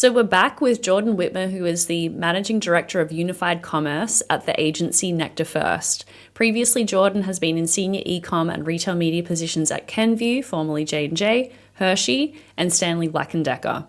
So we're back with Jordan Witmer, who is the Managing Director of Unified Commerce at the agency Nectar First. Previously, Jordan has been in senior e-com and retail media positions at Kenvue, formerly J&J, Hershey, and Stanley Black & Decker.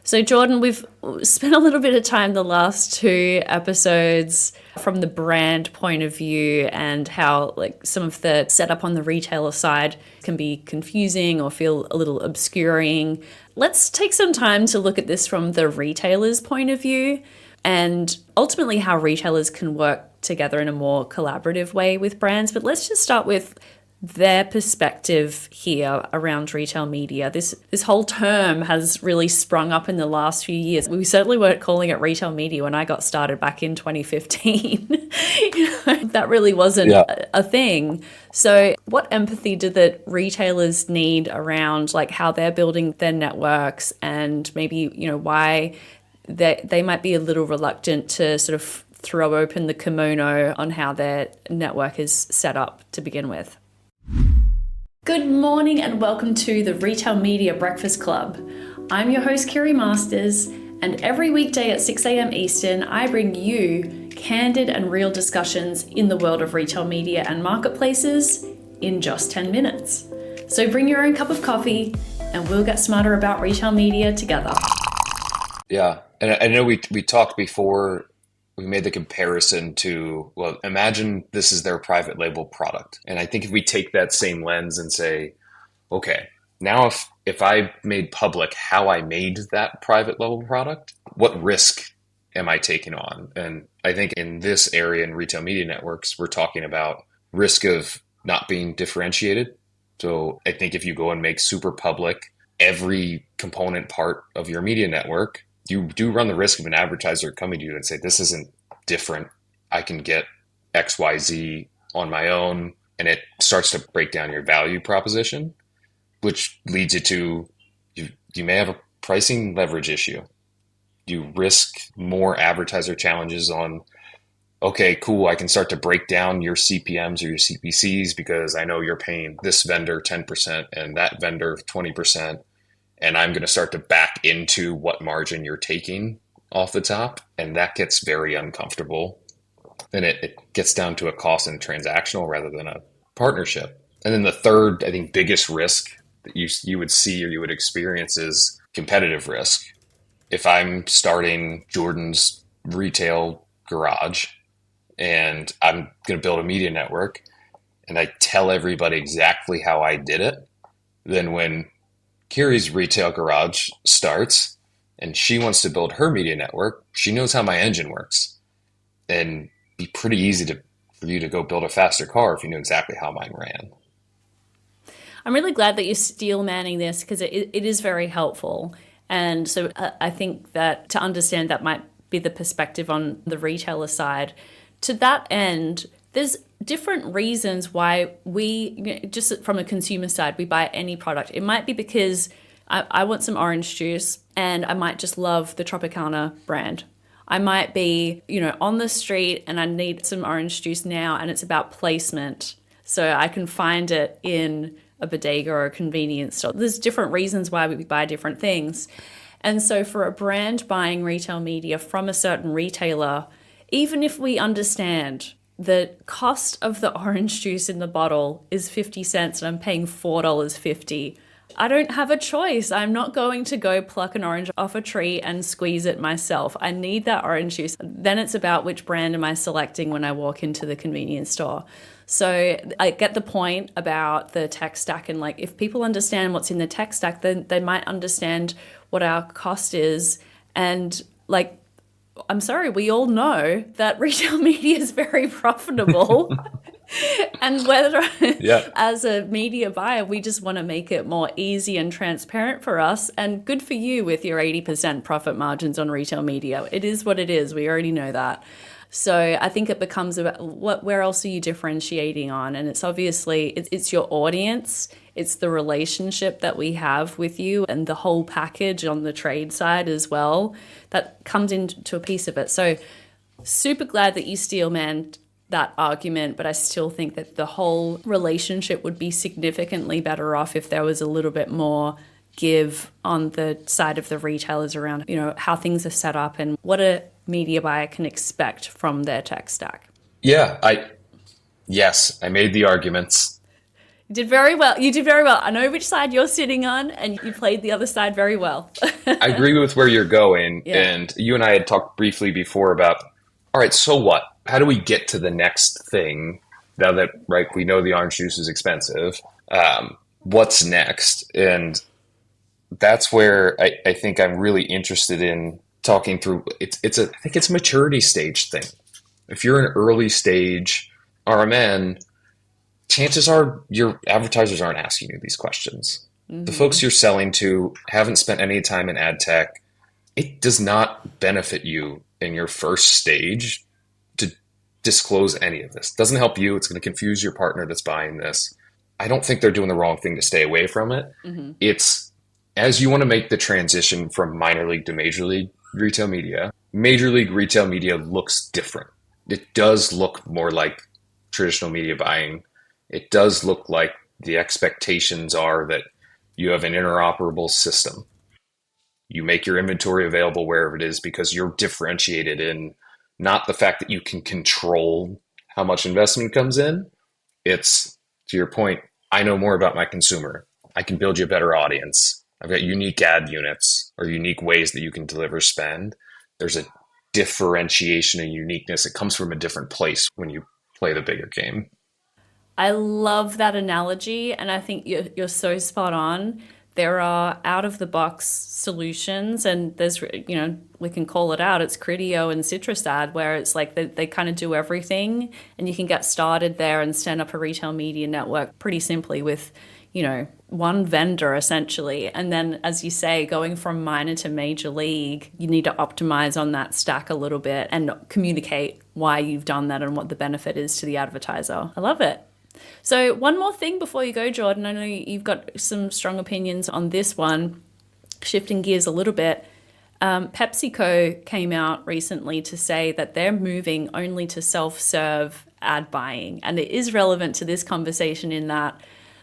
So Jordan, we've spent a little bit of time the last two episodes from the brand point of view and how some of the setup on the retailer side can be confusing or feel a little obscuring. Let's take some time to look at this from the retailer's point of view and ultimately how retailers can work together in a more collaborative way with brands. But let's just start with their perspective here around retail media. This whole term has really sprung up in the last few years. We certainly weren't calling it retail media when I got started back in 2015. That really wasn't a thing. So what empathy do the retailers need around how they're building their networks and maybe, why they might be a little reluctant to sort of throw open the kimono on how their network is set up to begin with? Good morning and welcome to the Retail Media Breakfast Club. I'm your host, Kiri Masters, and every weekday at 6 a.m. Eastern, I bring you candid and real discussions in the world of retail media and marketplaces in just 10 minutes. So bring your own cup of coffee and we'll get smarter about retail media together. Yeah, and I know we talked before. We made the comparison to, imagine this is their private label product. And I think if we take that same lens and say, okay, now if I made public how I made that private label product, what risk am I taking on? And I think in this area in retail media networks, we're talking about risk of not being differentiated. So I think if you go and make super public every component part of your media network, you do run the risk of an advertiser coming to you and say, this isn't different. I can get XYZ on my own. And it starts to break down your value proposition, which leads you to, you may have a pricing leverage issue. You risk more advertiser challenges on, okay, cool, I can start to break down your CPMs or your CPCs because I know you're paying this vendor 10% and that vendor 20%. And I'm going to start to back into what margin you're taking off the top. And that gets very uncomfortable. And it gets down to a cost and transactional rather than a partnership. And then the third, I think, biggest risk that you would see or you would experience is competitive risk. If I'm starting Jordan's retail garage and I'm going to build a media network and I tell everybody exactly how I did it, then when Kiri's retail garage starts and she wants to build her media network, she knows how my engine works. And it'd be pretty easy for you to go build a faster car if you knew exactly how mine ran. I'm really glad that you're steel manning this because it is very helpful. And so I think that to understand that might be the perspective on the retailer side. To that end, there's different reasons why we, just from a consumer side, we buy any product. It might be because I want some orange juice and I might just love the Tropicana brand. I might be, on the street and I need some orange juice now and it's about placement. So I can find it in a bodega or a convenience store. There's different reasons why we buy different things. And so for a brand buying retail media from a certain retailer, even if we understand the cost of the orange juice in the bottle is 50 cents and I'm paying $4.50, I don't have a choice. I'm not going to go pluck an orange off a tree and squeeze it myself. I need that orange juice. Then it's about which brand am I selecting when I walk into the convenience store. So I get the point about the tech stack, and if people understand what's in the tech stack, then they might understand what our cost is. And I'm sorry, we all know that retail media is very profitable. And whether as a media buyer, we just want to make it more easy and transparent for us, and good for you with your 80% profit margins on retail media. It is what it is. We already know that. So I think it becomes about where else are you differentiating on? And it's obviously, it's your audience, it's the relationship that we have with you and the whole package on the trade side as well that comes into a piece of it. So super glad that you steel-manned that argument, but I still think that the whole relationship would be significantly better off if there was a little bit more give on the side of the retailers around, how things are set up and what a media buyer can expect from their tech stack? Yeah, yes, I made the arguments. You did very well. You did very well. I know which side you're sitting on, and you played the other side very well. I agree with where you're going. Yeah. And you and I had talked briefly before about, all right, so what? How do we get to the next thing now that, right, we know the orange juice is expensive? What's next? And that's where I think I'm really interested in talking through. I think it's a maturity stage thing. If you're an early stage RMN, chances are your advertisers aren't asking you these questions. Mm-hmm. The folks you're selling to haven't spent any time in ad tech. It does not benefit you in your first stage to disclose any of this. It doesn't help you. It's going to confuse your partner that's buying this. I don't think they're doing the wrong thing to stay away from it. Mm-hmm. It's as you want to make the transition from minor league to major league retail media. Major league retail media looks different. It does look more like traditional media buying. It does look like the expectations are that you have an interoperable system. You make your inventory available wherever it is because you're differentiated in not the fact that you can control how much investment comes in. It's, to your point, I know more about my consumer. I can build you a better audience. I've got unique ad units or unique ways that you can deliver spend. There's a differentiation and uniqueness. It comes from a different place when you play the bigger game. I love that analogy, and I think you're so spot on. There are out-of-the-box solutions, and there's, we can call it out. It's Criteo and CitrusAd, where it's like they kind of do everything, and you can get started there and stand up a retail media network pretty simply with, one vendor essentially. And then, as you say, going from minor to major league, you need to optimize on that stack a little bit and communicate why you've done that and what the benefit is to the advertiser. I love it. So one more thing before you go, Jordan. I know you've got some strong opinions on this one. Shifting gears a little bit, PepsiCo came out recently to say that they're moving only to self-serve ad buying. And it is relevant to this conversation in that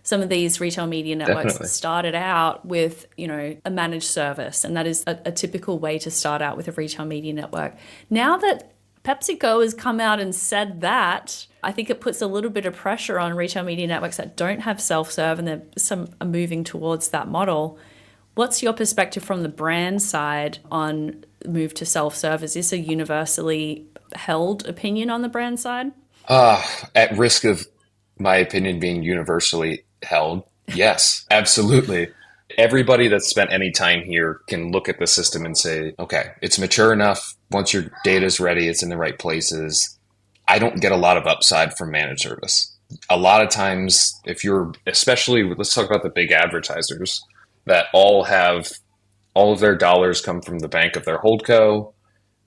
some of these retail media networks Definitely started out with, a managed service. And that is a typical way to start out with a retail media network. Now that PepsiCo has come out and said that, I think it puts a little bit of pressure on retail media networks that don't have self-serve, and some are moving towards that model. What's your perspective from the brand side on move to self-serve? Is this a universally held opinion on the brand side? At risk of my opinion being universally held, yes, absolutely. Everybody that's spent any time here can look at the system and say, okay, it's mature enough. Once your data is ready, it's in the right places. I don't get a lot of upside from managed service. A lot of times, if you're, especially, let's talk about the big advertisers that all of their dollars come from the bank of their holdco,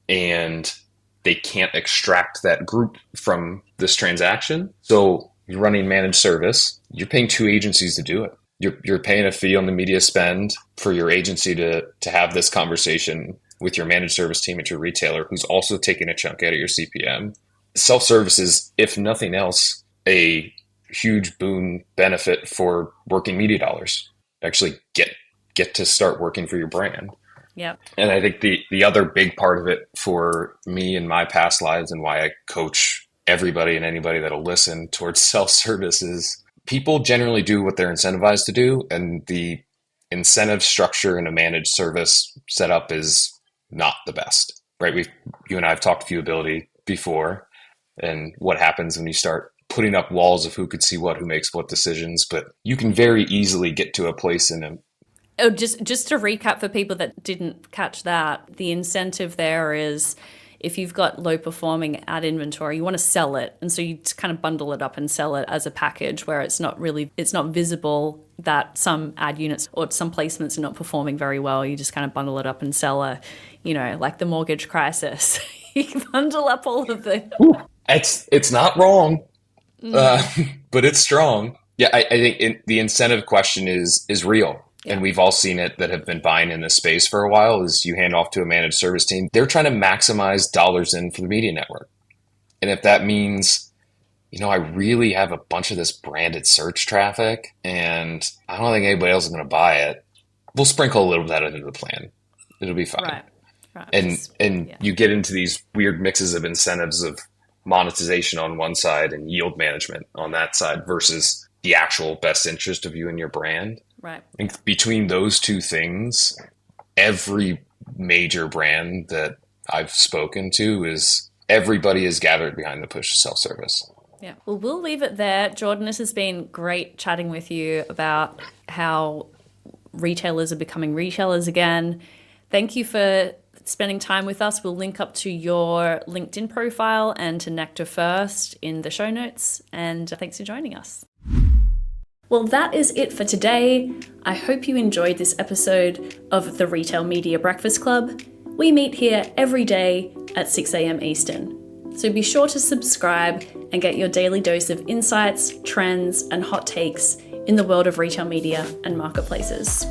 and they can't extract that group from this transaction. So you're running managed service. You're paying two agencies to do it. You're paying a fee on the media spend for your agency to have this conversation with your managed service team at your retailer, who's also taking a chunk out of your CPM. Self-service is, if nothing else, a huge boon benefit for working media dollars. Actually get to start working for your brand. Yep. And I think the other big part of it for me in my past lives, and why I coach everybody and anybody that'll listen towards self-service, is people generally do what they're incentivized to do, and the incentive structure in a managed service setup is not the best, right? You and I have talked viewability before, and what happens when you start putting up walls of who could see what, who makes what decisions. But you can very easily get to a place in a... Oh, just to recap for people that didn't catch that, the incentive there is if you've got low performing ad inventory, you want to sell it. And so you kind of bundle it up and sell it as a package where it's not visible that some ad units or some placements are not performing very well. You just kind of bundle it up and sell like the mortgage crisis. You can bundle up all of the... It's not wrong, but it's strong. Yeah, I think the incentive question is real. Yeah. And we've all seen it that have been buying in this space for a while. Is you hand off to a managed service team, they're trying to maximize dollars in for the media network. And if that means, I really have a bunch of this branded search traffic and I don't think anybody else is going to buy it, we'll sprinkle a little bit into the plan. It'll be fine. Right. Right. And Yeah. you get into these weird mixes of incentives of monetization on one side and yield management on that side versus the actual best interest of you and your brand. Right. And between those two things, every major brand that I've spoken to is everybody is gathered behind the push to self-service. Yeah. Well, we'll leave it there. Jordan, this has been great chatting with you about how retailers are becoming retailers again. Thank you for spending time with us. We'll link up to your LinkedIn profile and to Nectar First in the show notes. And thanks for joining us. Well, that is it for today. I hope you enjoyed this episode of the Retail Media Breakfast Club. We meet here every day at 6 a.m. Eastern. So be sure to subscribe and get your daily dose of insights, trends, and hot takes in the world of retail media and marketplaces.